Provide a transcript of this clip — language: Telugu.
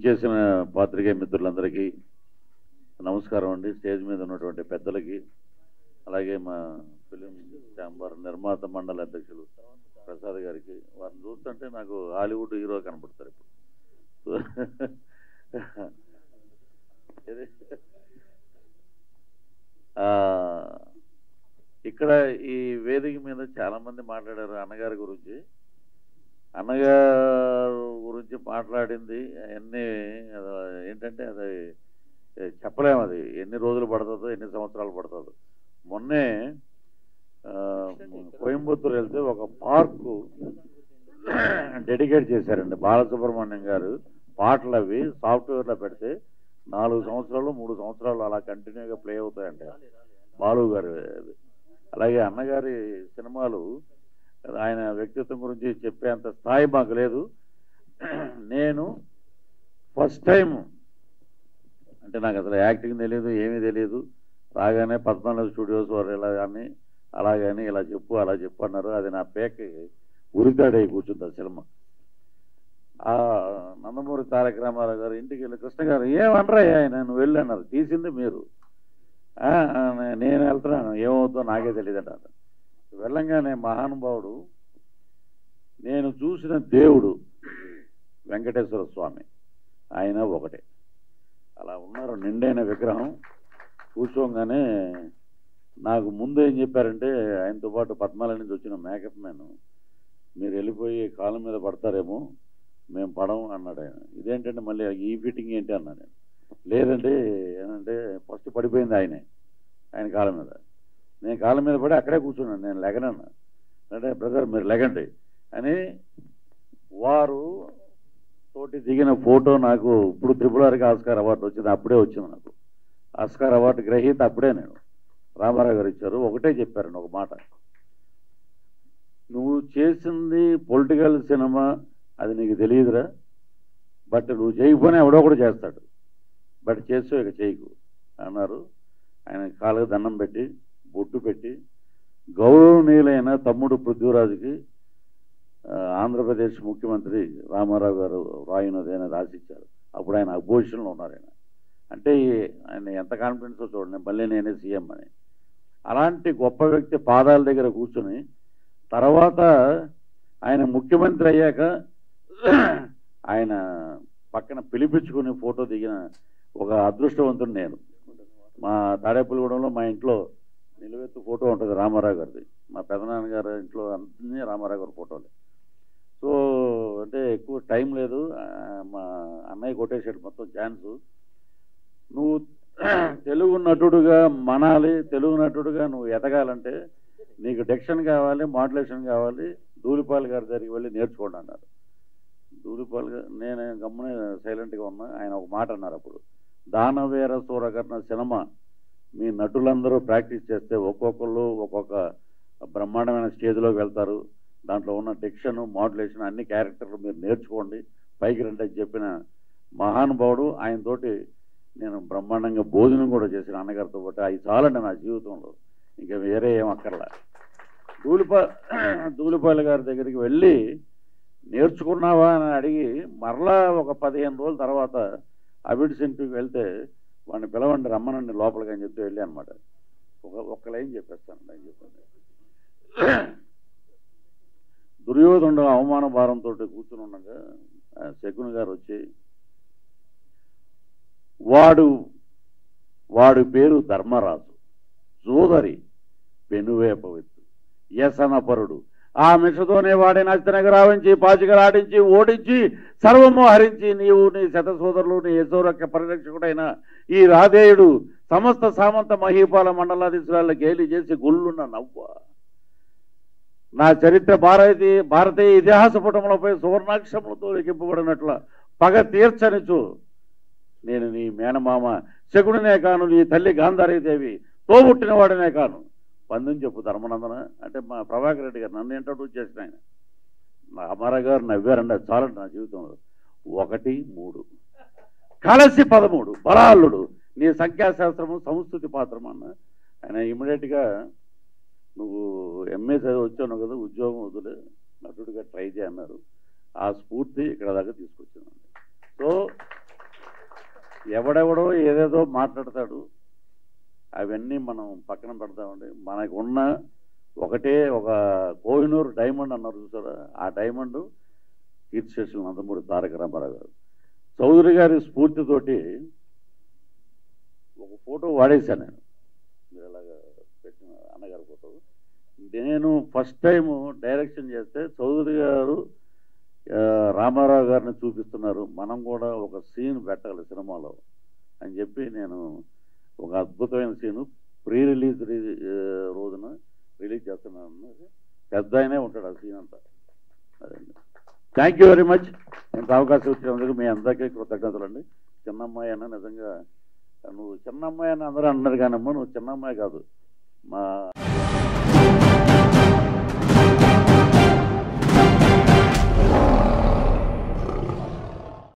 విచ్చేసిన పాత్రికేయ మిత్రులందరికీ నమస్కారం అండి. స్టేజ్ మీద ఉన్నటువంటి పెద్దలకి, అలాగే మా ఫిలిం ఛాంబర్ నిర్మాత మండలి అధ్యక్షులు ప్రసాద్ గారికి. వారిని చూస్తుంటే నాకు హాలీవుడ్ హీరో కనపడతారు ఇప్పుడు. ఇక్కడ ఈ వేదిక మీద చాలామంది మాట్లాడారు అన్నగారి గురించి. అన్నగారు గురించి మాట్లాడింది అన్నీ ఏంటంటే అది చెప్పలేము, అది ఎన్ని రోజులు పడుతుందో ఎన్ని సంవత్సరాలు పడుతుందో. మొన్నే కోయంబత్తూరు వెళ్తే ఒక పార్కు డెడికేట్ చేశారండి బాలసుబ్రహ్మణ్యం గారు. పాటలు అవి సాఫ్ట్వేర్లో పెడితే 4 సంవత్సరాలు 3 సంవత్సరాలు అలా కంటిన్యూగా ప్లే అవుతాయండి బాలు గారు. అలాగే అన్నగారి సినిమాలు ఆయన వ్యక్తిత్వం గురించి చెప్పేంత స్థాయి మాకు లేదు. నేను ఫస్ట్ టైం అంటే నాకు అసలు యాక్టింగ్ తెలియదు, ఏమీ తెలియదు. రాగానే పద్మనాభ స్టూడియోస్ వారు ఇలా కానీ అలాగని ఇలా చెప్పు అలా చెప్పు అన్నారు. అది నా పేకకి ఉరితాడై కూర్చుంది ఆ సినిమా. నందమూరి తారక రామారావు గారు ఇంటికి వెళ్ళి కృష్ణ గారు ఏమనరా ఆయన నువ్వు వెళ్ళి అన్నారు. తీసింది మీరు, నేను వెళ్తున్నాను ఏమవుతుందో నాకే తెలియదు అన్నారు. వెళ్ళంగానే మహానుభావుడు, నేను చూసిన దేవుడు వెంకటేశ్వర స్వామి, ఆయన ఒకటే అలా ఉన్నారు, నిండైన విగ్రహం. కూర్చోగానే నాకు ముందు ఏం చెప్పారంటే, ఆయనతో పాటు పద్మాల నుంచి వచ్చిన మేకప్ మ్యాన్, మీరు వెళ్ళిపోయి కాళ్ళ మీద పడతారేమో, మేము పడము అన్నాడు ఆయన. ఇదేంటంటే మళ్ళీ ఈ ఫిట్టింగ్ ఏంటి అన్నా నేను. లేదంటే ఏమంటే ఫస్ట్ పడిపోయింది ఆయన కాళ్ళ మీద. నేను కాళ్ళ మీద పడి అక్కడే కూర్చున్నాను, నేను లెగనన్నా. అంటే బ్రదర్ మీరు లెగండి అని వారు తోటి దిగిన ఫోటో నాకు ఇప్పుడు త్రిపులారికి ఆస్కార్ అవార్డు వచ్చింది, అప్పుడే వచ్చింది నాకు. ఆస్కార్ అవార్డు గ్రహీత అప్పుడే నేను. రామారావు గారు ఇచ్చారు. ఒకటే చెప్పారండి ఒక మాట, నువ్వు చేసింది పొలిటికల్ సినిమా అది నీకు తెలియదురా, బట్ నువ్వు చేయకపోయినా ఎవడో కూడా చేస్తాడు, బట్ చేస్తూ ఇక చేయకు అన్నారు. ఆయన కాళ్ళకు దండం పెట్టి బొట్టు పెట్టి గౌరవనీయులైన తమ్ముడు పృథ్వీరాజుకి ఆంధ్రప్రదేశ్ ముఖ్యమంత్రి రామారావు గారు రాయినదేనా రాసిచ్చారు. అప్పుడు ఆయన అపోజిషన్లో ఉన్నారు. ఆయన అంటే ఆయన ఎంత కాన్ఫిడెన్సో చూడండి, మళ్ళీ నేనే సీఎం అని. అలాంటి గొప్ప వ్యక్తి పాదాల దగ్గర కూర్చొని తర్వాత ఆయన ముఖ్యమంత్రి అయ్యాక ఆయన పక్కన పిలిపించుకుని ఫోటో దిగిన ఒక అదృష్టవంతుడు నేను. మా తాడేపల్లిగూడెంలో మా ఇంట్లో నిలువెత్తు ఫోటో ఉంటుంది రామారావు గారిది. మా పెదనాన్నగారి ఇంట్లో అన్నీ రామారావు గారి ఫోటోలే. సో అంటే ఎక్కువ టైం లేదు, మా అన్నయ్య కొట్టేసాడు మొత్తం ఛాన్సు. నువ్వు తెలుగు నటుడుగా మనాలి, తెలుగు నటుడుగా నువ్వు ఎదగాలంటే నీకు డిక్షన్ కావాలి, మాడ్యులేషన్ కావాలి, ధూళిపాల్ గారి దగ్గరికి వెళ్ళి నేర్చుకోండి అన్నారు. ధూళిపాల్ గారు, నేను గమ్మునే సైలెంట్గా ఉన్నా. ఆయన ఒక మాట అన్నారు అప్పుడు, దానవీర సూరకర్ణ సినిమా మీ నటులందరూ ప్రాక్టీస్ చేస్తే ఒక్కొక్కళ్ళు ఒక్కొక్క బ్రహ్మాండమైన స్టేజ్లోకి వెళ్తారు. దాంట్లో ఉన్న డిక్షన్ మాడ్యులేషన్ అన్ని క్యారెక్టర్లు మీరు నేర్చుకోండి, పైకి రండి అని చెప్పిన మహానుభావుడు. ఆయనతోటి నేను బ్రహ్మాండంగా భోజనం కూడా చేసిన అన్నగారితో పాటు. అవి చాలండి నా జీవితంలో, ఇంకా వేరే ఏం అక్కర్లా. ధూళిపాల గారి దగ్గరికి వెళ్ళి నేర్చుకున్నావా అని అడిగి మరలా ఒక 15 రోజుల తర్వాత అబిడ్ సెంటర్కి వెళ్తే వాడిని పిలవండి రమ్మనండి లోపలికి అని చెప్తే వెళ్ళి అనమాట. ఒక్క లైన్ చెప్పేస్తానండి అని చెప్పండి. దుర్యోధనుడు అవమాన భారంతో కూర్చుని ఉండగా శకుని గారు వచ్చి, వాడు పేరు ధర్మరాజు, సోదరి పెనువేపవిత్తు, వ్యసనపరుడు. ఆ మిషతోనే వాడిని అష్టనగరావించి పాచికలాడించి ఓడించి సర్వము హరించి నీవు నీ శత సోదరులు నీ యశోరక్క పరిరక్షకుడైన ఈ రాధేయుడు సమస్త సామంత మహీపాల మండలాధీశ్వరాలను గేలి చేసి గుళ్ళున్న నవ్వ. నా చరిత్ర భారతీయ ఇతిహాస పుటములపై సువర్ణాక్షములతో లిఖింపబడినట్ల పగ తీర్చనిచు నేను నీ మేనమామ శకుడినే కాను, నీ తల్లి గాంధారీదేవి తోబుట్టిన వాడినే కాను. పందని చెప్పు ధర్మనందన అంటే మా ప్రభాకర్ రెడ్డి గారు నన్ను ఇంట్రడ్యూస్ చేసిన ఆయన. రామారావు గారు నవ్వారండి, అది చాలండి నా జీవితంలో. 1, 3 కలసి 13 బలాల్లుడు నీ సంఖ్యాశాస్త్రము సంస్కృతి పాత్రము అన్న. ఆయన ఇమ్మీడియట్గా నువ్వు ఎంఏ చదివి వచ్చాను కదా, ఉద్యోగం వదిలే నటుడిగా ట్రై చేయన్నారు. ఆ స్ఫూర్తి ఇక్కడ దాకా తీసుకొచ్చానండి. సో ఎవడెవడో ఏదేదో మాట్లాడతాడు, అవన్నీ మనం పక్కన పెడతామండి. మనకు ఉన్న ఒకటే ఒక కోహినూర్ డైమండ్ అన్నారు చూసారా, ఆ డైమండ్ కీర్తిశేషులు నందమూరి తారక రామారావు గారు. చౌదరి గారి స్ఫూర్తితోటి ఒక ఫోటో వాడేశాను నేను, మీరు అలాగా పెట్టిన అన్నగారి ఫోటో. నేను ఫస్ట్ టైం డైరెక్షన్ చేస్తే చౌదరి గారు రామారావు గారిని చూపిస్తున్నారు, మనం కూడా ఒక సీన్ పెట్టాలి సినిమాలో అని చెప్పి నేను ఒక అద్భుతమైన సీను ప్రీ రిలీజ్ రోజున రిలీజ్ చేస్తున్నాను. పెద్ద ఆయనే ఉంటాడు ఆ సీన్ అంతా. అదండి. Thank you very much. ఇంత అవకాశం ఇచ్చినందుకు మీ అందరికీ కృతజ్ఞతలు అండి. చిన్నమ్మాయి అన్న నిజంగా నువ్వు చిన్నమ్మాయి అని అందరూ అన్నారు, కానమ్మా నువ్వు చిన్నమ్మాయి కాదు, మా